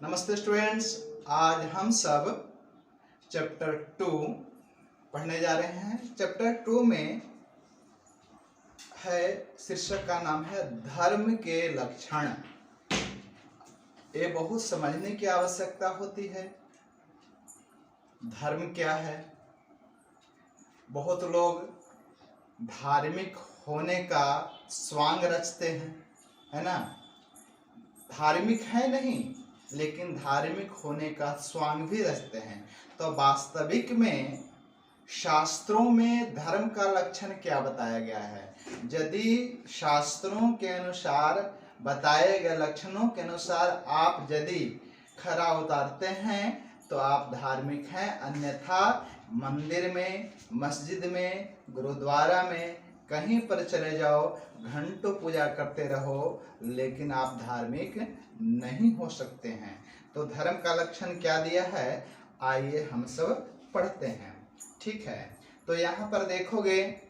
नमस्ते स्टूडेंट्स। आज हम सब चैप्टर 2 पढ़ने जा रहे हैं। चैप्टर 2 में है, शीर्षक का नाम है धर्म के लक्षण। ये बहुत समझने की आवश्यकता होती है। धर्म क्या है? बहुत लोग धार्मिक होने का स्वांग रचते हैं, है ना। धार्मिक है नहीं, लेकिन धार्मिक होने का स्वांग भी रचते हैं। तो वास्तविक में शास्त्रों में धर्म का लक्षण क्या बताया गया है? यदि शास्त्रों के अनुसार बताए गए लक्षणों के अनुसार आप यदि खरा उतारते हैं तो आप धार्मिक हैं, अन्यथा मंदिर में, मस्जिद में, गुरुद्वारा में कहीं पर चले जाओ, घंटों पूजा करते रहो, लेकिन आप धार्मिक नहीं हो सकते हैं। तो धर्म का लक्षण क्या दिया है, आइए हम सब पढ़ते हैं। ठीक है, तो यहाँ पर देखोगे,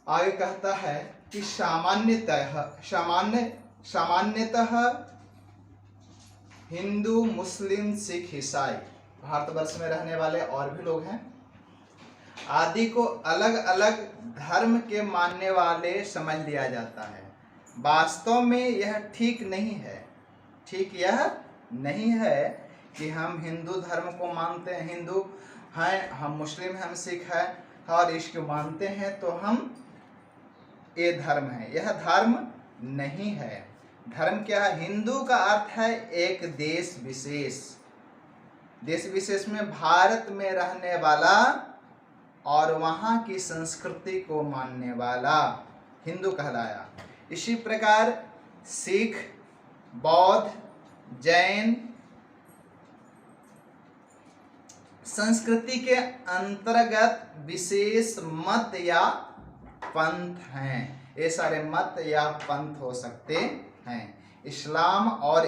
आगे कहता है कि सामान्यतः हिंदू, मुस्लिम, सिख, ईसाई, भारतवर्ष में रहने वाले और भी लोग हैं, आदि को अलग अलग धर्म के मानने वाले समझ लिया जाता है। वास्तव में यह ठीक नहीं है। ठीक यह नहीं है कि हम हिंदू धर्म को मानते हैं, हिंदू हैं, हम मुस्लिम हैं, हम सिख हैं और इसको मानते हैं तो हम ये धर्म है। यह धर्म नहीं है। धर्म क्या है? हिंदू का अर्थ है एक देश विशेष। देश विशेष में भारत में रहने वाला और वहाँ की संस्कृति को मानने वाला हिंदू कहलाया। इसी प्रकार सिख, बौद्ध, जैन संस्कृति के अंतर्गत विशेष मत या पंथ हैं। ये सारे मत या पंथ हो सकते हैं। इस्लाम और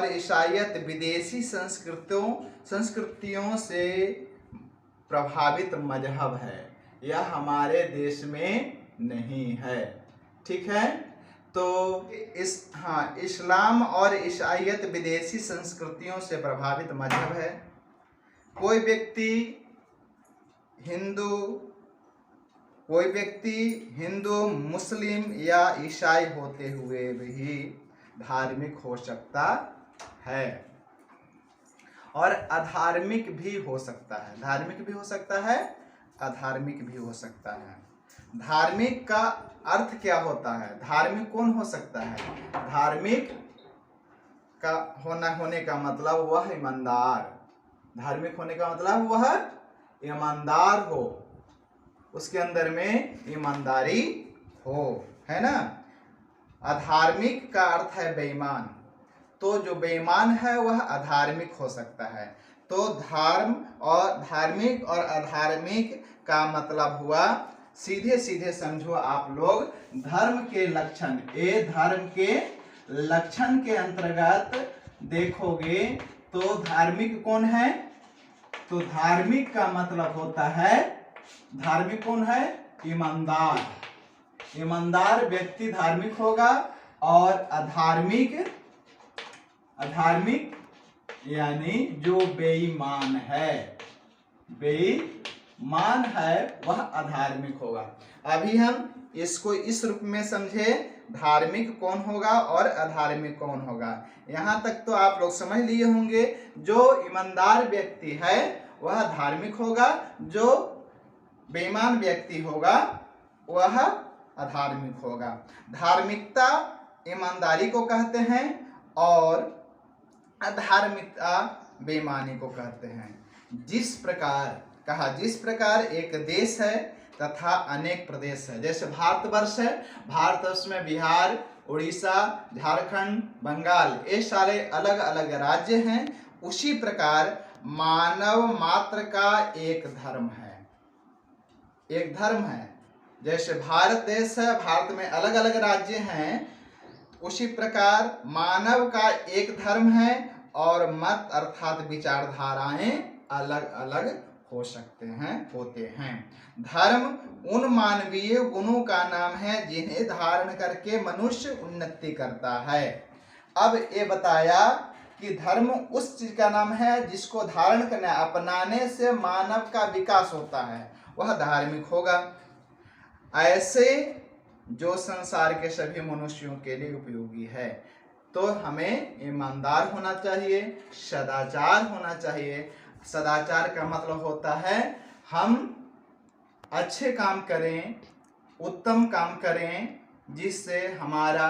ईसाईयत विदेशी संस्कृतियों से प्रभावित मजहब है। यह हमारे देश में नहीं है। ठीक है, तो इस्लाम और ईसाईयत विदेशी संस्कृतियों से प्रभावित मजहब है। कोई व्यक्ति हिंदू, मुस्लिम या ईसाई होते हुए भी धार्मिक हो सकता है और अधार्मिक भी हो सकता है। धार्मिक भी हो सकता है, अधार्मिक भी हो सकता है। धार्मिक का अर्थ क्या होता है? धार्मिक कौन हो सकता है? धार्मिक का होने का मतलब वह ईमानदार। धार्मिक होने का मतलब वह ईमानदार हो, उसके अंदर में ईमानदारी हो, है ना। अधार्मिक का अर्थ है बेईमान। तो जो बेईमान है वह अधार्मिक हो सकता है। तो धार्मिक और अधार्मिक का मतलब हुआ, सीधे सीधे समझो आप लोग, धर्म के लक्षण। ये धर्म के लक्षण के अंतर्गत देखोगे तो धार्मिक कौन है? तो धार्मिक का मतलब होता है, धार्मिक कौन है? ईमानदार। ईमानदार व्यक्ति धार्मिक होगा और अधार्मिक यानी जो बेईमान है, वह अधार्मिक होगा। अभी हम इसको इस रूप में समझे, धार्मिक कौन होगा और अधार्मिक कौन होगा। यहाँ तक तो आप लोग समझ लिए होंगे। जो ईमानदार व्यक्ति है वह धार्मिक होगा, जो बेईमान व्यक्ति होगा वह अधार्मिक होगा। धार्मिकता ईमानदारी को कहते हैं और अधार्मिकता बेईमानी को कहते हैं। जिस प्रकार एक देश है तथा अनेक प्रदेश है, जैसे भारतवर्ष है, भारतवर्ष में बिहार, उड़ीसा, झारखंड, बंगाल, ये सारे अलग अलग राज्य हैं। उसी प्रकार मानव मात्र का एक धर्म है। जैसे भारत देश है, भारत में अलग अलग राज्य हैं, उसी प्रकार मानव का एक धर्म है और मत अर्थात विचारधाराएं अलग अलग हो सकते हैं, होते हैं। धर्म उन मानवीय गुणों का नाम है जिन्हें धारण करके मनुष्य उन्नति करता है। अब ये बताया कि धर्म उस चीज का नाम है जिसको धारण करने, अपनाने से मानव का विकास होता है, वह धार्मिक होगा। ऐसे जो संसार के सभी मनुष्यों के लिए उपयोगी है। तो हमें ईमानदार होना चाहिए, सदाचार होना चाहिए। सदाचार का मतलब होता है हम अच्छे काम करें, उत्तम काम करें, जिससे हमारा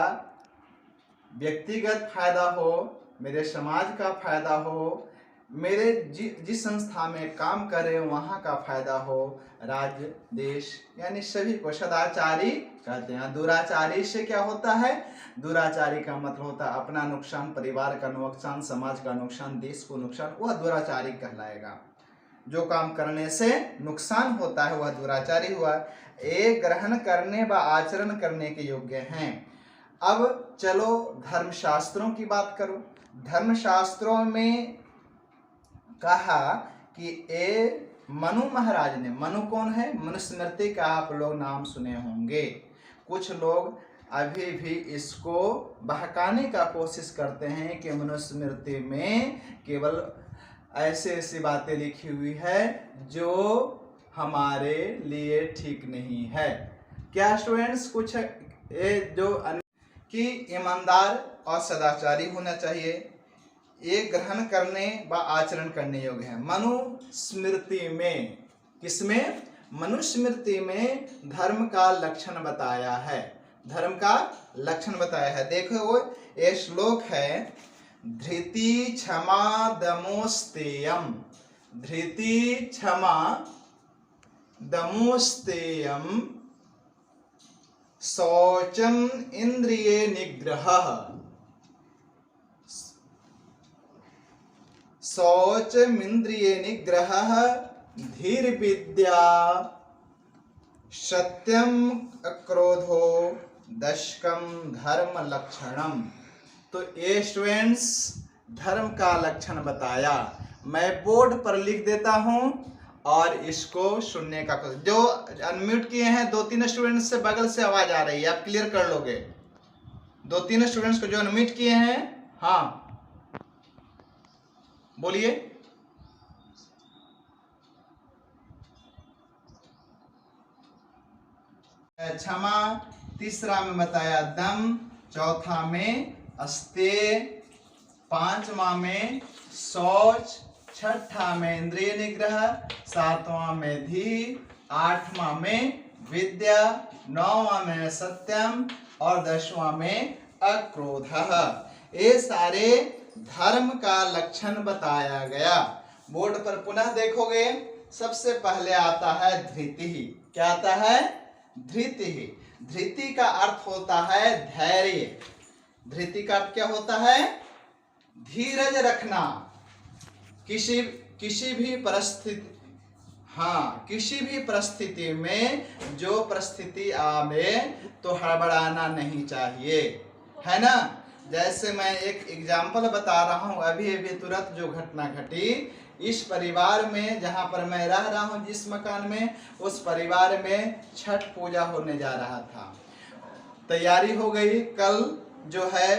व्यक्तिगत फायदा हो, मेरे समाज का फायदा हो, मेरे जिस संस्था में काम करें वहाँ का फायदा हो, राज्य देश यानी सभी को सदाचारी कहते हैं। दुराचारी से क्या होता है? दुराचारी का मतलब होता है अपना नुकसान, परिवार का नुकसान, समाज का नुकसान, देश को नुकसान, वह दुराचारी कहलाएगा। जो काम करने से नुकसान होता है वह दुराचारी हुआ। ये ग्रहण करने व आचरण करने के योग्य हैं। अब चलो धर्मशास्त्रों की बात करो। धर्मशास्त्रों में कहा कि ए मनु महाराज ने, मनु कौन है? मनुस्मृति का आप लोग नाम सुने होंगे। कुछ लोग अभी भी इसको बहकाने का कोशिश करते हैं कि मनुस्मृति में केवल ऐसे ऐसी बातें लिखी हुई है जो हमारे लिए ठीक नहीं है। क्या स्टूडेंट्स? कुछ ये जो कि ईमानदार और सदाचारी होना चाहिए, ये ग्रहण करने व आचरण करने योग्य है। मनुस्मृति में, किसमें? मनुस्मृति में धर्म का लक्षण बताया है। धर्म का लक्षण बताया है। देखो ये श्लोक है, धृति क्षमा दमोस्तेयम, धृति क्षमा दमोस्तेयम, शौचम इंद्रिय निग्रह, शौचमिंद्रिय निग्रह, धीर विद्या, सत्यम अक्रोधो, दशकम धर्म लक्षणम। तो ये स्टूडेंट्स धर्म का लक्षण बताया। मैं बोर्ड पर लिख देता हूं और इसको सुनने का, जो अनम्यूट किए हैं 2-3 स्टूडेंट्स से बगल से आवाज आ रही है, आप क्लियर कर लोगे। 2-3 स्टूडेंट्स को जो अनम्यूट किए हैं, हाँ बोलिए। क्षमा तीसरा में बताया, दम चौथा में, अस्तेय पांचवा में, शौच छठा में, इंद्रिय निग्रह सातवां में, धीर आठवां में, विद्या नौवां में, सत्यम और 10वां में अक्रोध। ये सारे धर्म का लक्षण बताया गया। बोर्ड पर पुनः देखोगे, सबसे पहले आता है धृति। क्या आता है? धृति। धृति का अर्थ होता है धैर्य। धृति का अर्थ क्या होता है? धीरज रखना। किसी भी परिस्थिति, हाँ, किसी भी परिस्थिति में जो परिस्थिति आवे तो हड़बड़ाना नहीं चाहिए, है ना। जैसे मैं एक एग्जाम्पल बता रहा हूँ, अभी अभी तुरंत जो घटना घटी इस परिवार में, जहाँ पर मैं रह रहा हूँ जिस मकान में, उस परिवार में छठ पूजा होने जा रहा था। तैयारी हो गई, कल जो है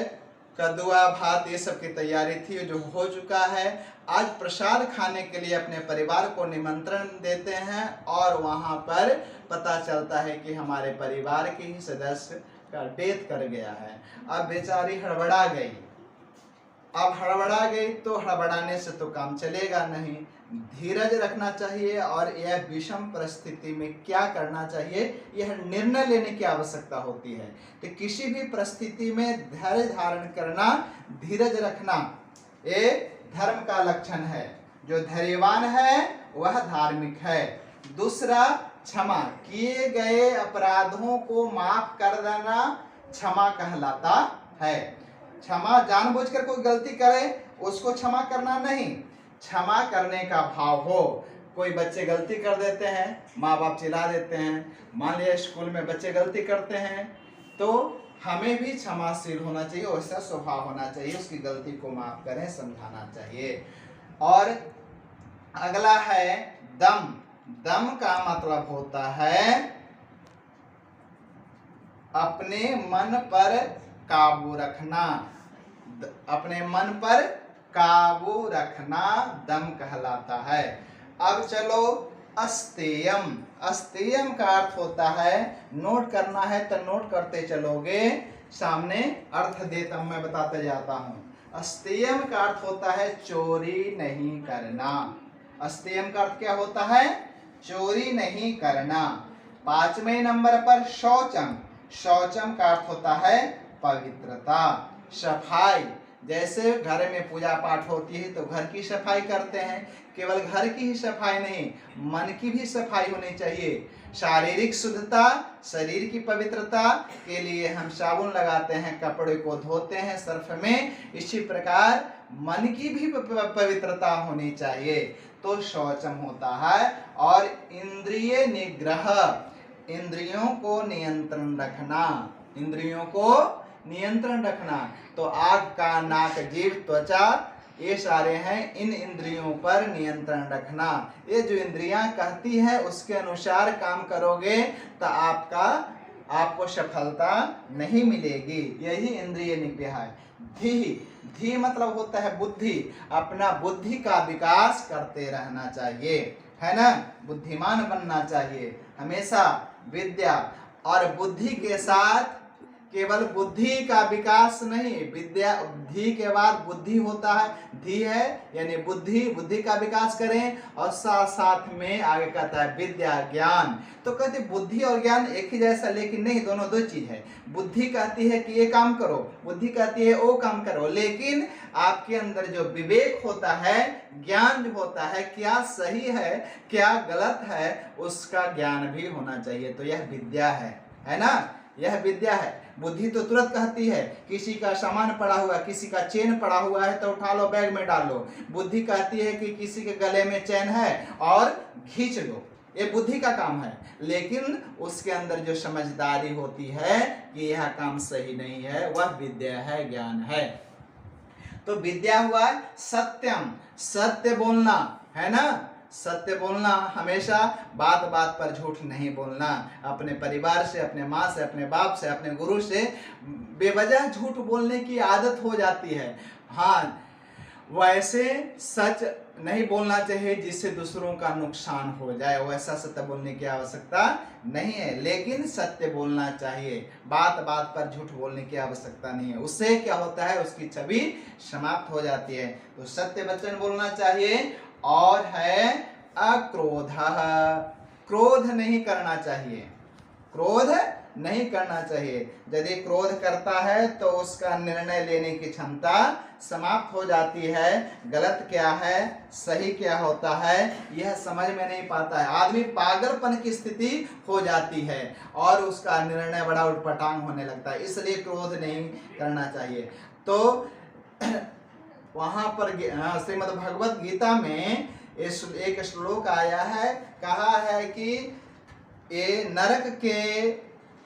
कद्दुआ भात ये सब की तैयारी थी जो हो चुका है। आज प्रसाद खाने के लिए अपने परिवार को निमंत्रण देते हैं और वहाँ पर पता चलता है कि हमारे परिवार के ही सदस्य का डेथ कर गया है। अब बेचारी हड़बड़ा गई। अब हड़बड़ा गई तो हड़बड़ाने से तो काम चलेगा नहीं, धीरज रखना चाहिए और यह विषम परिस्थिति में क्या करना चाहिए यह निर्णय लेने की आवश्यकता होती है। तो किसी भी परिस्थिति में धैर्य धारण करना, धीरज रखना, ये धर्म का लक्षण है। जो धैर्यवान है वह धार्मिक है। दूसरा, क्षमा, किए गए अपराधों को माफ कर देना क्षमा कहलाता है। क्षमा, जानबूझकर कोई गलती करे उसको क्षमा करना नहीं, क्षमा करने का भाव हो। कोई बच्चे गलती कर देते हैं, माँ बाप चिल्ला देते हैं, मान लिया स्कूल में बच्चे गलती करते हैं, तो हमें भी क्षमाशील होना चाहिए, वैसा स्वभाव होना चाहिए, उसकी गलती को माफ करें, समझाना चाहिए। और अगला है दम। दम का मतलब होता है अपने मन पर काबू रखना। अपने मन पर काबू रखना दम कहलाता है। अब चलो अस्तेयम। अस्तेयम का अर्थ होता है, नोट करना है तो नोट करते चलोगे, सामने अर्थ देता मैं बताते जाता हूं। अस्तेयम का अर्थ होता है चोरी नहीं करना। अस्तेयम का अर्थ क्या होता है? चोरी नहीं करना। 5वें नंबर पर शौचम। शौचम का अर्थ होता है पवित्रता, सफाई। जैसे घर में पूजा पाठ होती है तो घर की सफाई करते हैं, केवल घर की ही सफाई नहीं, मन की भी सफाई होनी चाहिए। शारीरिक शुद्धता, शरीर की पवित्रता के लिए हम साबुन लगाते हैं, कपड़े को धोते हैं सर्फ में, इसी प्रकार मन की भी पवित्रता होनी चाहिए। तो शौचम होता है। और इंद्रिय निग्रह, इंद्रियों को नियंत्रण रखना। इंद्रियों को नियंत्रण रखना तो आँख, कान, नाक, जीभ, त्वचा, ये सारे हैं। इन इंद्रियों पर नियंत्रण रखना। ये जो इंद्रियां कहती है उसके अनुसार काम करोगे तो आपको सफलता नहीं मिलेगी। यही इंद्रिय निग्रह है। धी। धी मतलब होता है बुद्धि। अपना बुद्धि का विकास करते रहना चाहिए, है ना। बुद्धिमान बनना चाहिए हमेशा। विद्या और बुद्धि के साथ केवल बुद्धि का विकास नहीं, विद्या, धी के बाद बुद्धि होता है। धी है यानी बुद्धि, बुद्धि का विकास करें और साथ साथ में आगे कहता है विद्या, ज्ञान। तो कहते बुद्धि और ज्ञान एक ही जैसा, लेकिन नहीं, दोनों दो चीज है। बुद्धि कहती है कि ये काम करो, बुद्धि कहती है वो काम करो, लेकिन आपके अंदर जो विवेक होता है, ज्ञान जो होता है, क्या सही है क्या गलत है, उसका ज्ञान भी होना चाहिए। तो यह विद्या है ना, यह विद्या है। बुद्धि तो तुरंत कहती है किसी का सामान पड़ा हुआ, किसी का चेन पड़ा हुआ है तो उठा लो, बैग में डाल लो। बुद्धि कहती है कि किसी के गले में चेन है और खींच लो, ये बुद्धि का काम है। लेकिन उसके अंदर जो समझदारी होती है कि यह काम सही नहीं है, वह विद्या है, ज्ञान है। तो विद्या हुआ सत्यम, सत्य बोलना, है ना। सत्य बोलना, हमेशा बात बात पर झूठ नहीं बोलना। अपने परिवार से, अपने माँ से, अपने बाप से, अपने गुरु से बेवजह झूठ बोलने की आदत हो जाती है। हाँ, वैसे सच नहीं बोलना चाहिए जिससे दूसरों का नुकसान हो जाए, वैसा सत्य बोलने की आवश्यकता नहीं है। लेकिन सत्य बोलना चाहिए, बात बात पर झूठ बोलने की आवश्यकता नहीं है। उससे क्या होता है, उसकी छवि समाप्त हो जाती है। तो सत्य वचन बोलना चाहिए। और है अक्रोध। क्रोध नहीं करना चाहिए, क्रोध नहीं करना चाहिए। यदि क्रोध करता है तो उसका निर्णय लेने की क्षमता समाप्त हो जाती है। गलत क्या है, सही क्या होता है, यह समझ में नहीं पाता है। आदमी पागलपन की स्थिति हो जाती है और उसका निर्णय बड़ा उटपटांग होने लगता है। इसलिए क्रोध नहीं करना चाहिए। तो वहां पर श्रीमद् भगवत गीता में एक श्लोक आया है, कहा है कि ये नरक के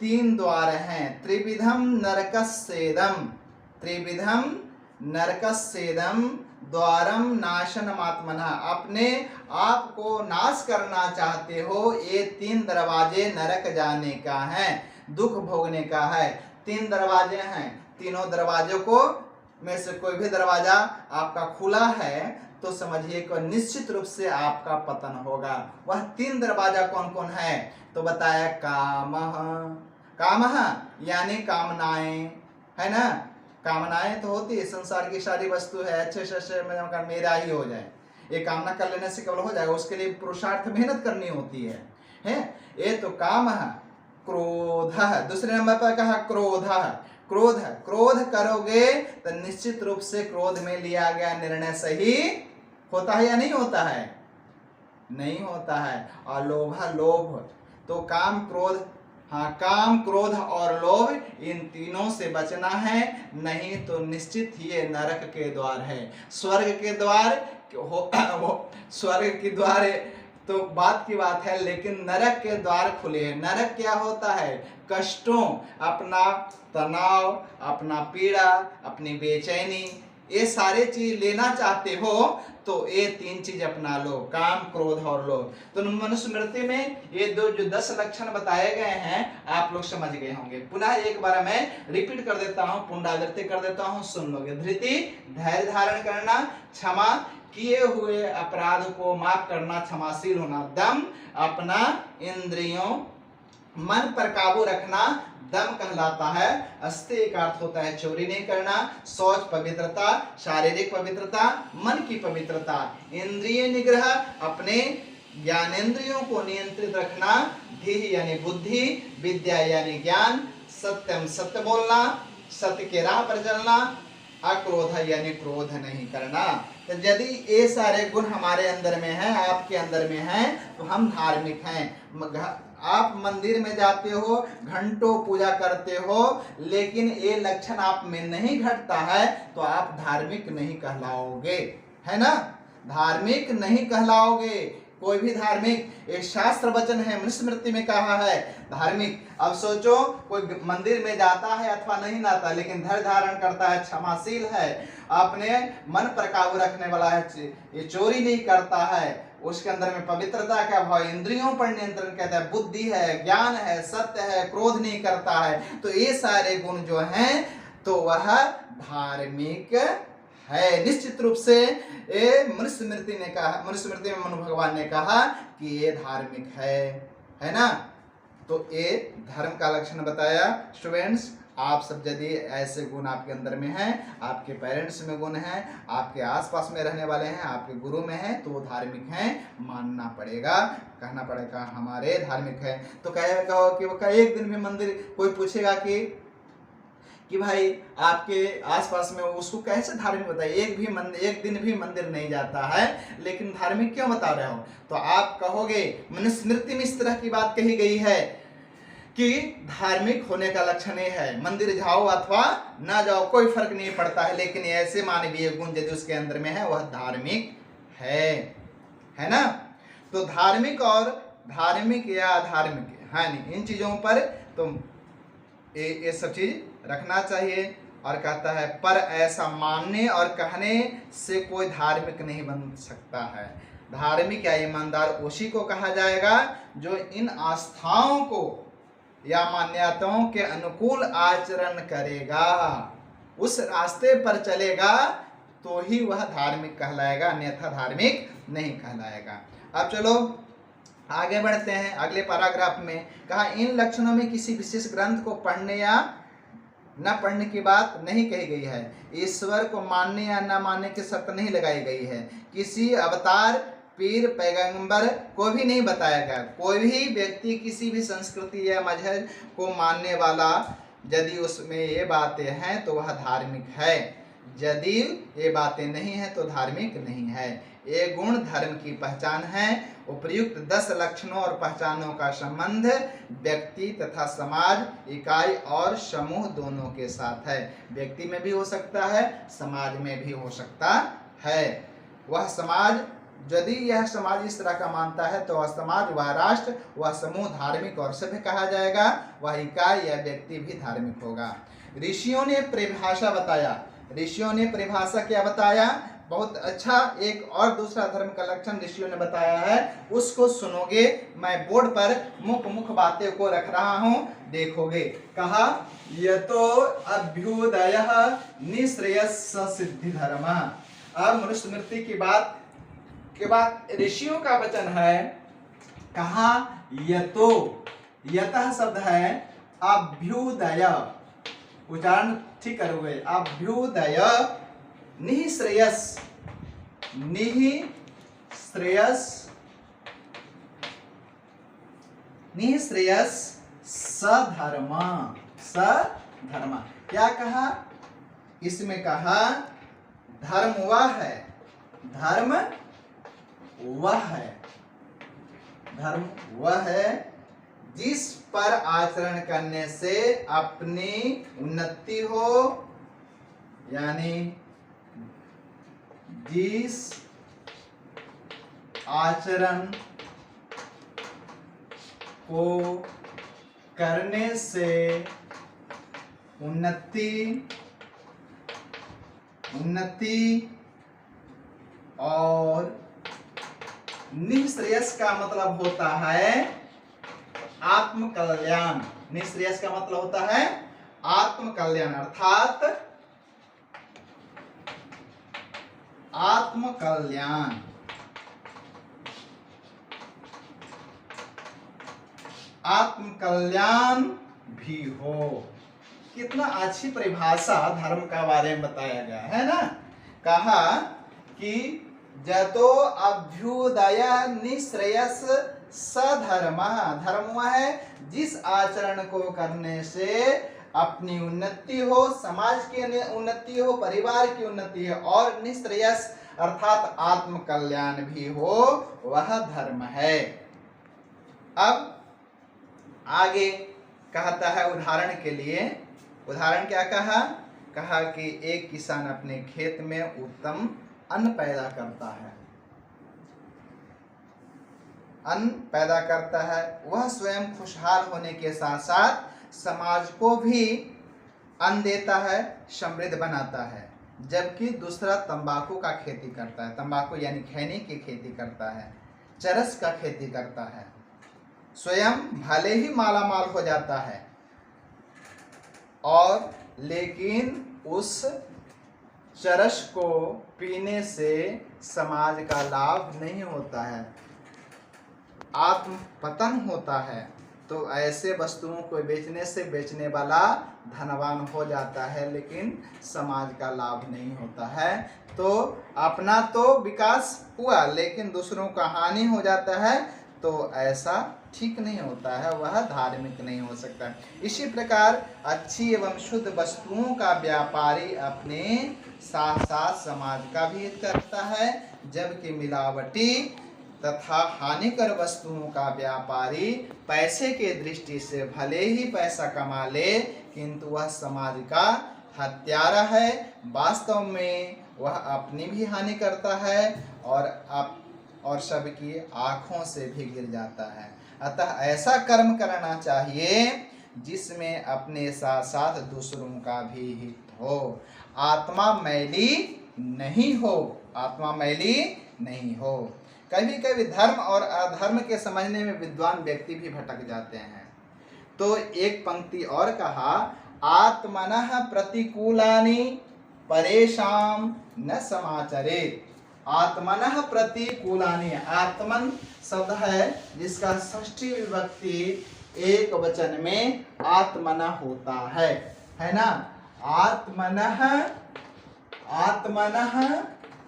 3 द्वार हैं। त्रिविधम नरकस्येदम, त्रिविधम नरकस्येदम द्वारम नाशनमात्मनः। अपने आप को नाश करना चाहते हो, ये 3 दरवाजे नरक जाने का है, दुख भोगने का है। 3 दरवाजे हैं, तीनों दरवाजों को में से कोई भी दरवाजा आपका खुला है तो समझिए कि निश्चित रूप से आपका पतन होगा। वह 3 दरवाजा कौन कौन है, तो बताया कामः, कामः यानी कामनाएं, है ना। कामनाएं तो होती है, संसार की सारी वस्तु है, अच्छे से मेरा ही हो जाए, ये कामना कर लेने से केवल हो जाएगा, उसके लिए पुरुषार्थ मेहनत करनी होती है। ये तो कामः। क्रोध, दूसरे नंबर पर कहा क्रोध। क्रोध, क्रोध करोगे तो निश्चित रूप से क्रोध में लिया गया निर्णय सही होता है या नहीं होता है, नहीं होता है। और लोभ, लोभ तो काम क्रोध, हाँ, काम क्रोध और लोभ, इन तीनों से बचना है, नहीं तो निश्चित ही नरक के द्वार है। स्वर्ग के द्वार स्वर्ग के द्वार तो बात की बात है, लेकिन नरक के द्वार खुले हैं। नरक क्या होता है, कष्टों, अपना तनाव, अपना पीड़ा, अपनी बेचैनी, ये सारे चीज लेना चाहते हो तो ये 3 चीज अपना लो, काम, क्रोध और लोभ। तो मनुस्मृति में ये जो 10 लक्षण बताए गए हैं आप लोग समझ गए होंगे। पुनः एक बार मैं रिपीट कर देता हूँ, पुनरावृत्ति कर देता हूँ, सुन लोगे। धृति, धैर्य धारण करना, क्षमा, किए हुए अपराध को माफ करना, क्षमाशील होना। दम, अपना इंद्रियों मन पर काबू रखना दम कहलाता है। अस्तेय का अर्थ होता है चोरी नहीं करना। शौच, पवित्रता, शारीरिक पवित्रता, मन की पवित्रता। इंद्रिय निग्रह, अपने ज्ञानेंद्रियों को नियंत्रित रखना। धीहि यानी बुद्धि, विद्या यानी ज्ञान, सत्यम सत्य बोलना, सत्य के राह पर चलना, अक्रोध यानी क्रोध नहीं करना। तो यदि ये सारे गुण हमारे अंदर में है, आपके अंदर में है, तो हम धार्मिक हैं। आप मंदिर में जाते हो, घंटों पूजा करते हो, लेकिन ये लक्षण आप में नहीं घटता है तो आप धार्मिक नहीं कहलाओगे, है ना? धार्मिक नहीं कहलाओगे। कोई भी धार्मिक, एक शास्त्र वचन है, मनुस्मृति में कहा है धार्मिक। अब सोचो, कोई मंदिर में जाता है अथवा नहीं जाता, लेकिन धैर्य धारण करता है, क्षमाशील है, अपने मन पर काबू रखने वाला है, ये चोरी नहीं करता है, उसके अंदर में पवित्रता का भाव, इंद्रियों पर नियंत्रण कहता है, बुद्धि है, ज्ञान है, सत्य है, क्रोध नहीं करता है, तो ये सारे गुण जो हैं तो वह धार्मिक है। निश्चित रूप से ये मनुस्मृति ने कहा, मनुस्मृति में मनु भगवान ने कहा कि ये धार्मिक है ना? तो ये धर्म का लक्षण बताया। स्टूडेंट्स, आप सब यदि ऐसे गुण आपके अंदर में हैं, आपके पेरेंट्स में गुण हैं, आपके आसपास में रहने वाले हैं, आपके गुरु में हैं, तो वो धार्मिक हैं, मानना पड़ेगा, कहना पड़ेगा हमारे धार्मिक है। तो कहो कि वो एक दिन भी मंदिर, कोई पूछेगा कि भाई आपके आसपास में, उसको कैसे धार्मिक बताइए? एक दिन भी मंदिर नहीं जाता है, लेकिन धार्मिक क्यों बता रहे हो? तो आप कहोगे मनुस्मृति में इस तरह की बात कही गई है कि धार्मिक होने का लक्षण ये है, मंदिर जाओ अथवा ना जाओ कोई फर्क नहीं पड़ता है, लेकिन ऐसे मानवीय गुण यदि उसके अंदर में है वह धार्मिक है ना? तो धार्मिक और धार्मिक या अधार्मिक है नहीं, इन चीजों पर तो ये सब चीज रखना चाहिए। और कहता है पर ऐसा मानने और कहने से कोई धार्मिक नहीं बन सकता है। धार्मिक या ईमानदार उसी को कहा जाएगा जो इन आस्थाओं को या मान्यताओं के अनुकूल आचरण करेगा, उस रास्ते पर चलेगा तो ही वह धार्मिक कहलाएगा, अन्यथा धार्मिक नहीं कहलाएगा। अब चलो आगे बढ़ते हैं। अगले पैराग्राफ में कहा इन लक्षणों में किसी विशेष ग्रंथ को पढ़ने या न पढ़ने की बात नहीं कही गई है। ईश्वर को मानने या न मानने की शर्त नहीं लगाई गई है। किसी अवतार, पीर, पैगंबर को भी नहीं बताया गया। कोई भी व्यक्ति किसी भी संस्कृति या मजहब को मानने वाला यदि उसमें ये बातें हैं तो वह धार्मिक है, यदि ये बातें नहीं हैं तो धार्मिक नहीं है। ये गुण धर्म की पहचान है। उपर्युक्त 10 लक्षणों और पहचानों का संबंध व्यक्ति तथा समाज, इकाई और समूह दोनों के साथ है। व्यक्ति में भी हो सकता है, समाज में भी हो सकता है। वह समाज, यदि यह समाज इस तरह का मानता है तो वह समाज, वह राष्ट्र, वह समूह धार्मिक और सभ्य कहा जाएगा। वह इकाई या व्यक्ति भी धार्मिक होगा। ऋषियों ने परिभाषा बताया। ऋषियों ने परिभाषा क्या बताया? बहुत अच्छा एक और दूसरा धर्म का लक्षण ऋषियों ने बताया है, उसको सुनोगे। मैं बोर्ड पर मुख्य बातें को रख रहा हूं, देखोगे। कहा यतो अभ्युदयः निःश्रेयस्स सिद्धि धर्म। अब मनुस्मृति की बात के बाद ऋषियों का वचन है। कहा यतो, यतः शब्द है अभ्युदय, उच्चारण ठीक करोगे, अभ्युदय, निःश्रेयस, निःश्रेयस, निःश्रेयस सधर्म, सधर्म। क्या कहा इसमें? कहा धर्म वह है, धर्म वह है, धर्म वह है जिस पर आचरण करने से अपनी उन्नति हो, यानी जिस आचरण को करने से उन्नति उन्नति और निःश्रेयस का मतलब होता है आत्म कल्याण। निःश्रेयस का मतलब होता है आत्म कल्याण, अर्थात आत्म कल्याण। आत्म कल्याण भी हो। कितना अच्छी परिभाषा धर्म का बारे में बताया गया है ना। कहा कि जतो अभ्युदय निःश्रेयस सधर्म। धर्म वह है जिस आचरण को करने से अपनी उन्नति हो, समाज की उन्नति हो, परिवार की उन्नति हो और निःश्रेयस अर्थात आत्म कल्याण भी हो, वह धर्म है। अब आगे कहता है उदाहरण के लिए। उदाहरण क्या कहा? कहा कि एक किसान अपने खेत में उत्तम अन्न पैदा करता है। अन्न पैदा करता है, वह स्वयं खुशहाल होने के साथ साथ समाज को भी अन्न देता है, समृद्ध बनाता है। जबकि दूसरा तंबाकू का खेती करता है, तंबाकू यानी खैनी की खेती करता है, चरस का खेती करता है, स्वयं भले ही मालामाल हो जाता है और लेकिन उस चरस को पीने से समाज का लाभ नहीं होता है, आत्म पतन होता है। तो ऐसे वस्तुओं को बेचने से बेचने वाला धनवान हो जाता है, लेकिन समाज का लाभ नहीं होता है। तो अपना तो विकास हुआ लेकिन दूसरों का हानि हो जाता है, तो ऐसा ठीक नहीं होता है, वह धार्मिक नहीं हो सकता। इसी प्रकार अच्छी एवं शुद्ध वस्तुओं का व्यापारी अपने साथ साथ समाज का भी हित करता है, जबकि मिलावटी तथा हानिकर वस्तुओं का व्यापारी पैसे के दृष्टि से भले ही पैसा कमा ले, किंतु वह समाज का हत्यारा है। वास्तव में वह अपनी भी हानि करता है और सबकी आंखों से भी गिर जाता है। अतः ऐसा कर्म करना चाहिए जिसमें अपने साथ साथ दूसरों का भी हित हो। आत्मा मैली नहीं हो, आत्मा मैली नहीं हो। कभी कभी धर्म और अधर्म के समझने में विद्वान व्यक्ति भी भटक जाते हैं। तो एक पंक्ति और कहा, आत्मनः प्रतिकूलानि परेषां न समाचरेत्। आत्मनः प्रतिकूलानि, आत्मन शब्द है जिसका षष्ठी विभक्ति एक वचन में आत्मनः होता है ना। आत्मनः, आत्मनः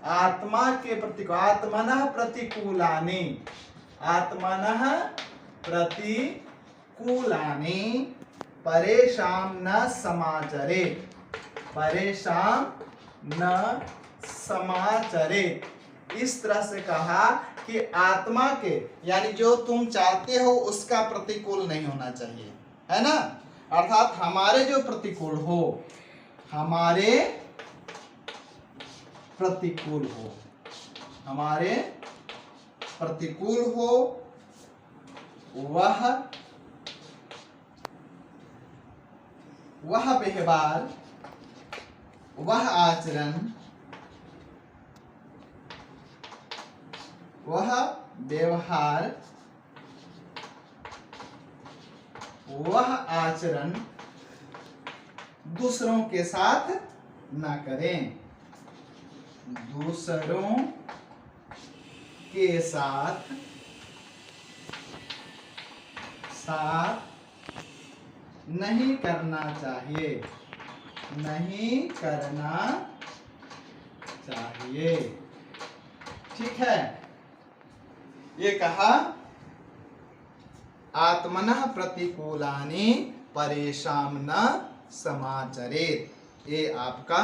आत्मा के प्रति, आत्मनः प्रतिकूलानि, आत्मनः प्रतिकूलानि परेषां न समाचरेत्, परेषां न समाचरेत्। इस तरह से कहा कि आत्मा के यानी जो तुम चाहते हो उसका प्रतिकूल नहीं होना चाहिए, है ना। अर्थात हमारे जो प्रतिकूल हो, हमारे प्रतिकूल हो, हमारे प्रतिकूल हो, वह व्यवहार, वह आचरण, वह व्यवहार, वह आचरण दूसरों के साथ न करें, दूसरों के साथ नहीं करना चाहिए, नहीं करना चाहिए। ठीक है, ये कहा आत्मनः प्रतिकूलानि परेषां न समाचरेत्। ये आपका